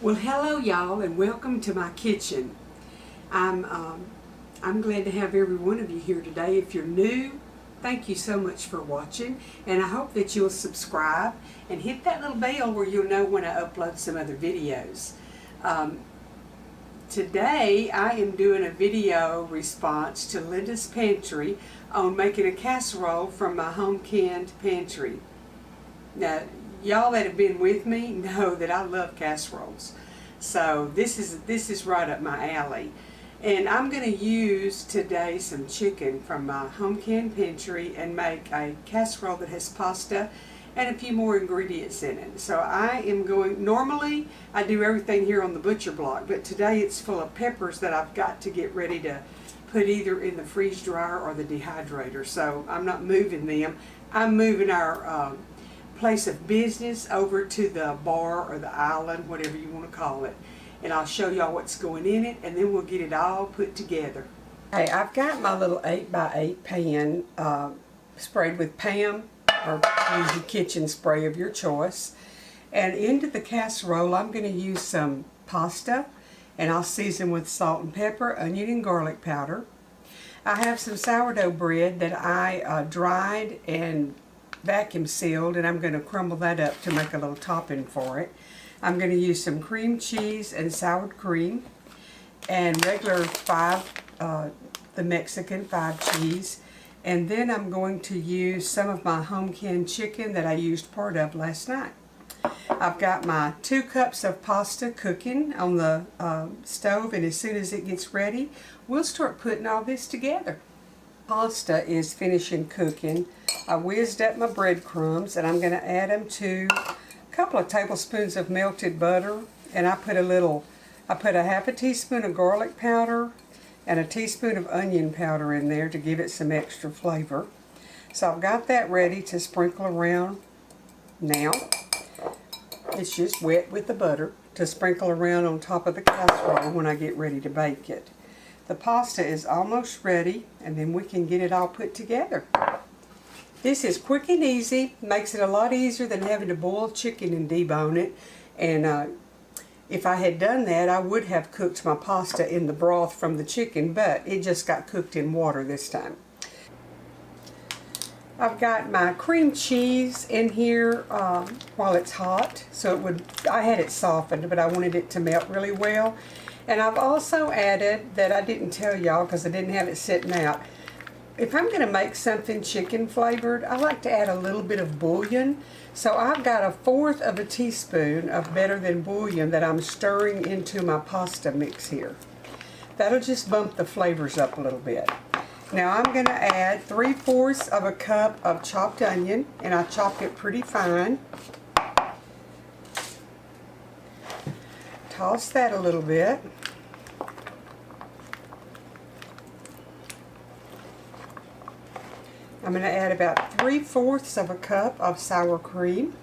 Well, hello y'all, and welcome to my kitchen. I'm glad to have every one of you here today. If you're new, thank you so much for watching, and I hope that you'll subscribe and hit that little bell where you'll know when I upload some other videos. Today I am doing a video response to Linda's Pantry on making a casserole from my home canned pantry. Now, y'all that have been with me know that I love casseroles, so this is right up my alley. And I'm going to use today some chicken from my home canned pantry and make a casserole that has pasta and a few more ingredients in it. So I am going, normally I do everything here on the butcher block, but today it's full of peppers that I've got to get ready to put either in the freeze dryer or the dehydrator. So I'm not moving them. I'm moving our place of business over to the bar or the island, whatever you want to call it, and I'll show y'all what's going in it, and then we'll get it all put together. Hey, I've got my little 8x8 pan sprayed with Pam, or use your kitchen spray of your choice, and into the casserole I'm going to use some pasta, and I'll season with salt and pepper, onion and garlic powder. I have some sourdough bread that I dried and vacuum sealed, and I'm going to crumble that up to make a little topping for it. I'm going to use some cream cheese and sour cream and regular the Mexican 5 cheese, and then I'm going to use some of my home canned chicken that I used part of last night. I've got my 2 cups of pasta cooking on the stove, and as soon as it gets ready we'll start putting all this together. Pasta is finishing cooking. I whizzed up my breadcrumbs, and I'm going to add them to a couple of tablespoons of melted butter, and I put a half a teaspoon of garlic powder and a teaspoon of onion powder in there to give it some extra flavor. So I've got that ready to sprinkle around now. It's just wet with the butter to sprinkle around on top of the casserole when I get ready to bake it. The pasta is almost ready, and then we can get it all put together. This is quick and easy, makes it a lot easier than having to boil chicken and debone it. And if I had done that, I would have cooked my pasta in the broth from the chicken, but it just got cooked in water this time. I've got my cream cheese in here while it's hot, so I had it softened, but I wanted it to melt really well. And I've also added, that I didn't tell y'all because I didn't have it sitting out, if I'm going to make something chicken flavored, I like to add a little bit of bouillon. So I've got 1/4 of a teaspoon of better than bouillon that I'm stirring into my pasta mix here. That'll just bump the flavors up a little bit. Now I'm going to add 3/4 of a cup of chopped onion, and I chopped it pretty fine. Toss that a little bit. I'm going to add about 3/4 of a cup of sour cream.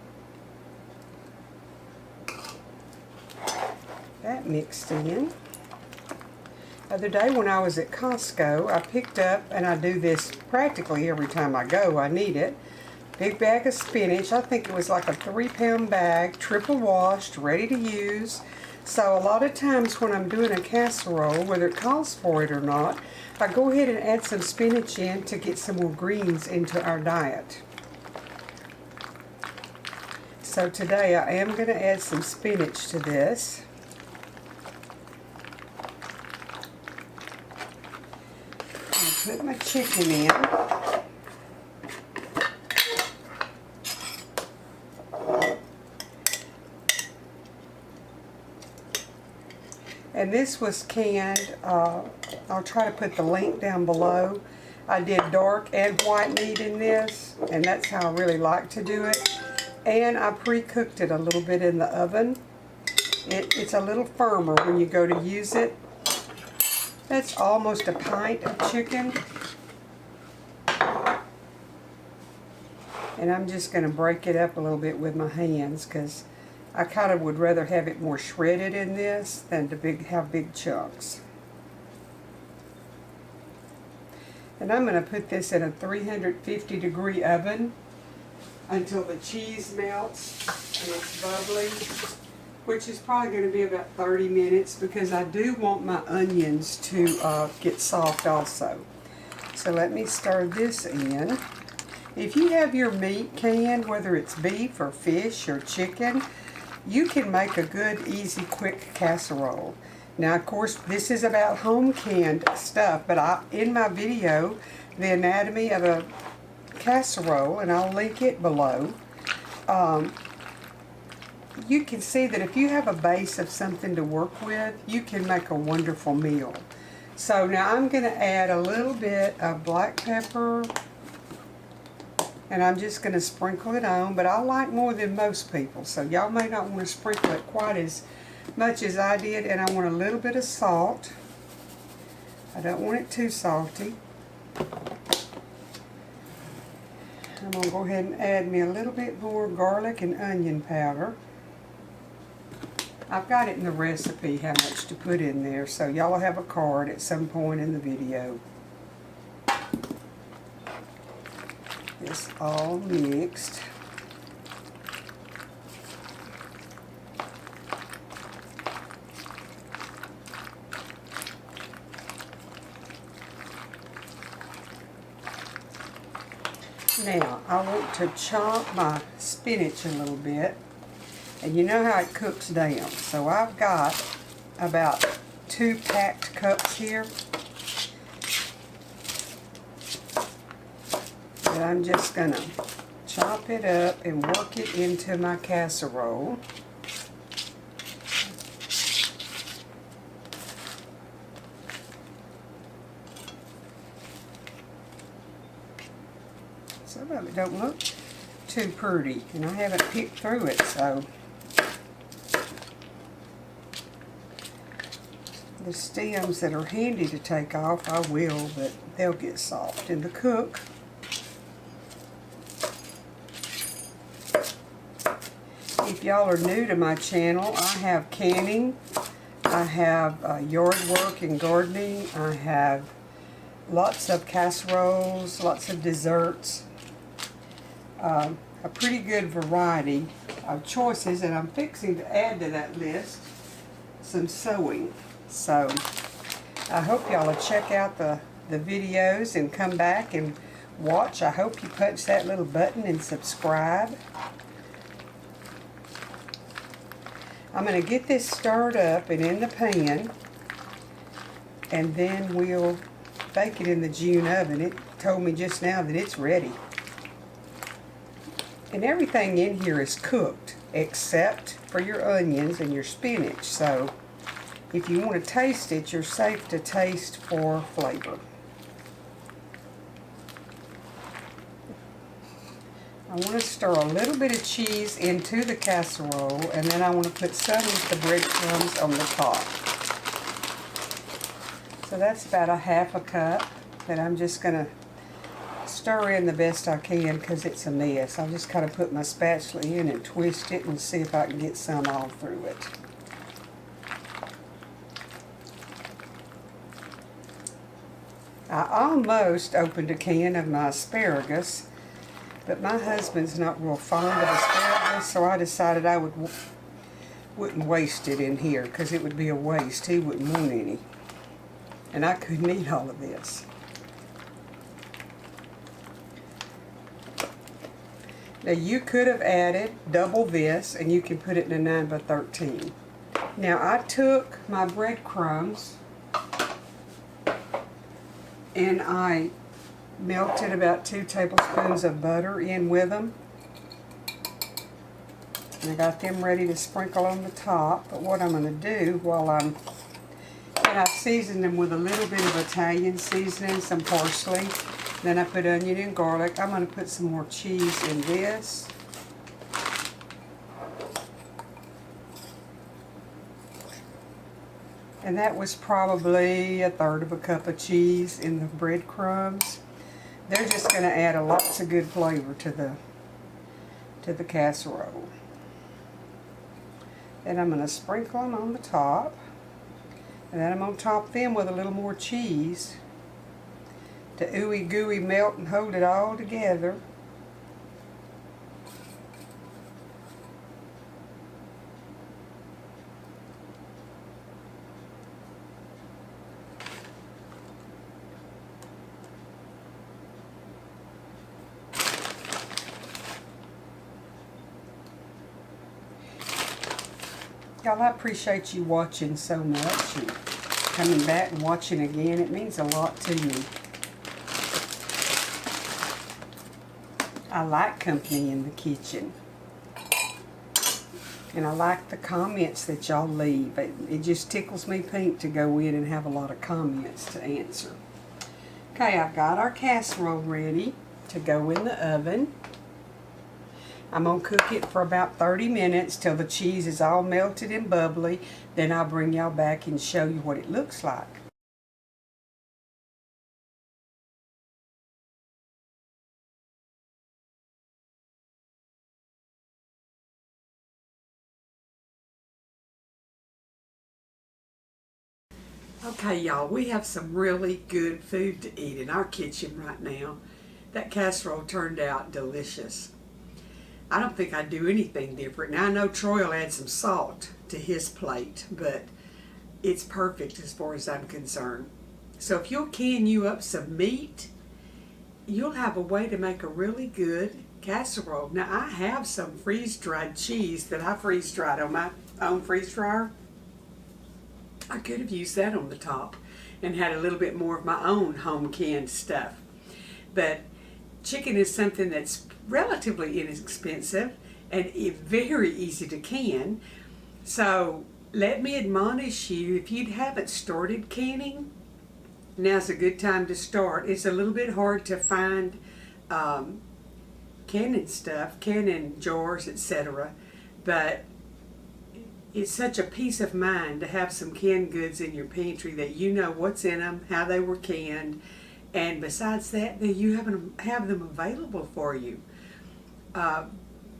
That mixed in. The other day when I was at Costco, I picked up, and I do this practically every time I go, I need it, big bag of spinach. I think it was like a 3-pound bag, triple washed, ready to use. So a lot of times when I'm doing a casserole, whether it calls for it or not, I go ahead and add some spinach in to get some more greens into our diet. So today I am going to add some spinach to this. I'll put my chicken in. And this was canned, I'll try to put the link down below. I did dark and white meat in this, and that's how I really like to do it. And I pre-cooked it a little bit in the oven. It's a little firmer when you go to use it. That's almost a pint of chicken. And I'm just going to break it up a little bit with my hands, because I kind of would rather have it more shredded in this than to have big chunks. And I'm going to put this in a 350-degree oven until the cheese melts and it's bubbly. which is probably going to be about 30 minutes because I do want my onions to get soft also. So let me stir this in. If you have your meat canned, whether it's beef or fish or chicken, you can make a good, easy, quick casserole. Now, of course, this is about home canned stuff, but in my video, The Anatomy of a Casserole, and I'll link it below, you can see that if you have a base of something to work with, you can make a wonderful meal. So now I'm going to add a little bit of black pepper, and I'm just going to sprinkle it on, but I like more than most people, so y'all may not want to sprinkle it quite as much as I did. And I want a little bit of salt. I don't want it too salty. I'm going to go ahead and add me a little bit more garlic and onion powder. I've got it in the recipe how much to put in there, so y'all will have a card at some point in the video. It's all mixed. Now, I want to chop my spinach a little bit. And you know how it cooks down. So I've got about 2 packed cups here. And I'm just going to chop it up and work it into my casserole. Some of it don't look too pretty, and I haven't picked through it, so the stems that are handy to take off, I will, but they'll get soft in the cook. If y'all are new to my channel, I have canning, I have yard work and gardening, I have lots of casseroles, lots of desserts, a pretty good variety of choices, and I'm fixing to add to that list some sewing. So I hope y'all will check out the videos and come back and watch. I hope you punch that little button and subscribe. I'm going to get this stirred up and in the pan, and then we'll bake it in the June oven. It told me just now that it's ready. And everything in here is cooked except for your onions and your spinach. So if you want to taste it, you're safe to taste for flavor. I want to stir a little bit of cheese into the casserole, and then I want to put some of the breadcrumbs on the top. So that's about a half a cup that I'm just going to stir in the best I can because it's a mess. I'll just kind of put my spatula in and twist it and see if I can get some all through it. I almost opened a can of my asparagus, but my husband's not real fond of asparagus, so I decided I wouldn't waste it in here because it would be a waste. He wouldn't want any. And I couldn't eat all of this. Now you could have added double this, and you can put it in a 9 by 13. Now I took my breadcrumbs and I melted about 2 tablespoons of butter in with them. And I got them ready to sprinkle on the top. But what I'm going to do and I seasoned them with a little bit of Italian seasoning, some parsley. Then I put onion and garlic. I'm going to put some more cheese in this. And that was probably 1/3 of a cup of cheese in the breadcrumbs. They're just going to add lots of good flavor to the casserole. Then I'm going to sprinkle them on the top. And then I'm going to top them with a little more cheese to ooey gooey melt and hold it all together. Y'all, I appreciate you watching so much and coming back and watching again. It means a lot to me. I like company in the kitchen. And I like the comments that y'all leave. It just tickles me pink to go in and have a lot of comments to answer. Okay, I've got our casserole ready to go in the oven. I'm going to cook it for about 30 minutes till the cheese is all melted and bubbly. Then I'll bring y'all back and show you what it looks like. Okay, y'all, we have some really good food to eat in our kitchen right now. That casserole turned out delicious. I don't think I'd do anything different. Now, I know Troy will add some salt to his plate, but it's perfect as far as I'm concerned. So if you'll can you up some meat, you'll have a way to make a really good casserole. Now, I have some freeze-dried cheese that I freeze-dried on my own freeze dryer. I could have used that on the top and had a little bit more of my own home canned stuff. But chicken is something that's relatively inexpensive and very easy to can. So let me admonish you, if you haven't started canning, now's a good time to start. It's a little bit hard to find canning stuff, canning jars, etc. But it's such a peace of mind to have some canned goods in your pantry that you know what's in them, how they were canned, and besides that, you have them available for you.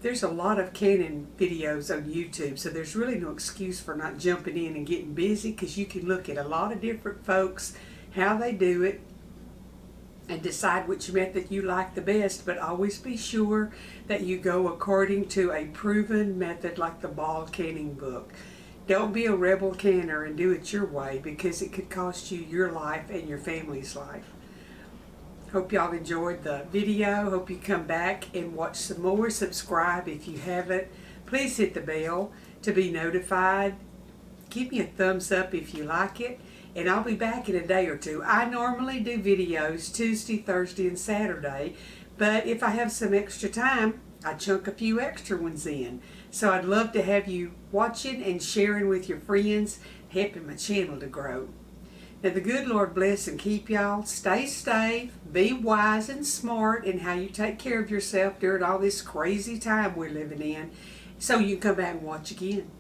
There's a lot of canning videos on YouTube, so there's really no excuse for not jumping in and getting busy, because you can look at a lot of different folks, how they do it, and decide which method you like the best. But always be sure that you go according to a proven method like the Ball Canning Book. Don't be a rebel canner and do it your way, because it could cost you your life and your family's life. Hope y'all enjoyed the video. Hope you come back and watch some more. Subscribe if you haven't. Please hit the bell to be notified. Give me a thumbs up if you like it. And I'll be back in a day or two. I normally do videos Tuesday, Thursday, and Saturday. But if I have some extra time, I chunk a few extra ones in. So I'd love to have you watching and sharing with your friends, helping my channel to grow. Now the good Lord bless and keep y'all. Stay safe, be wise and smart in how you take care of yourself during all this crazy time we're living in, so you can come back and watch again.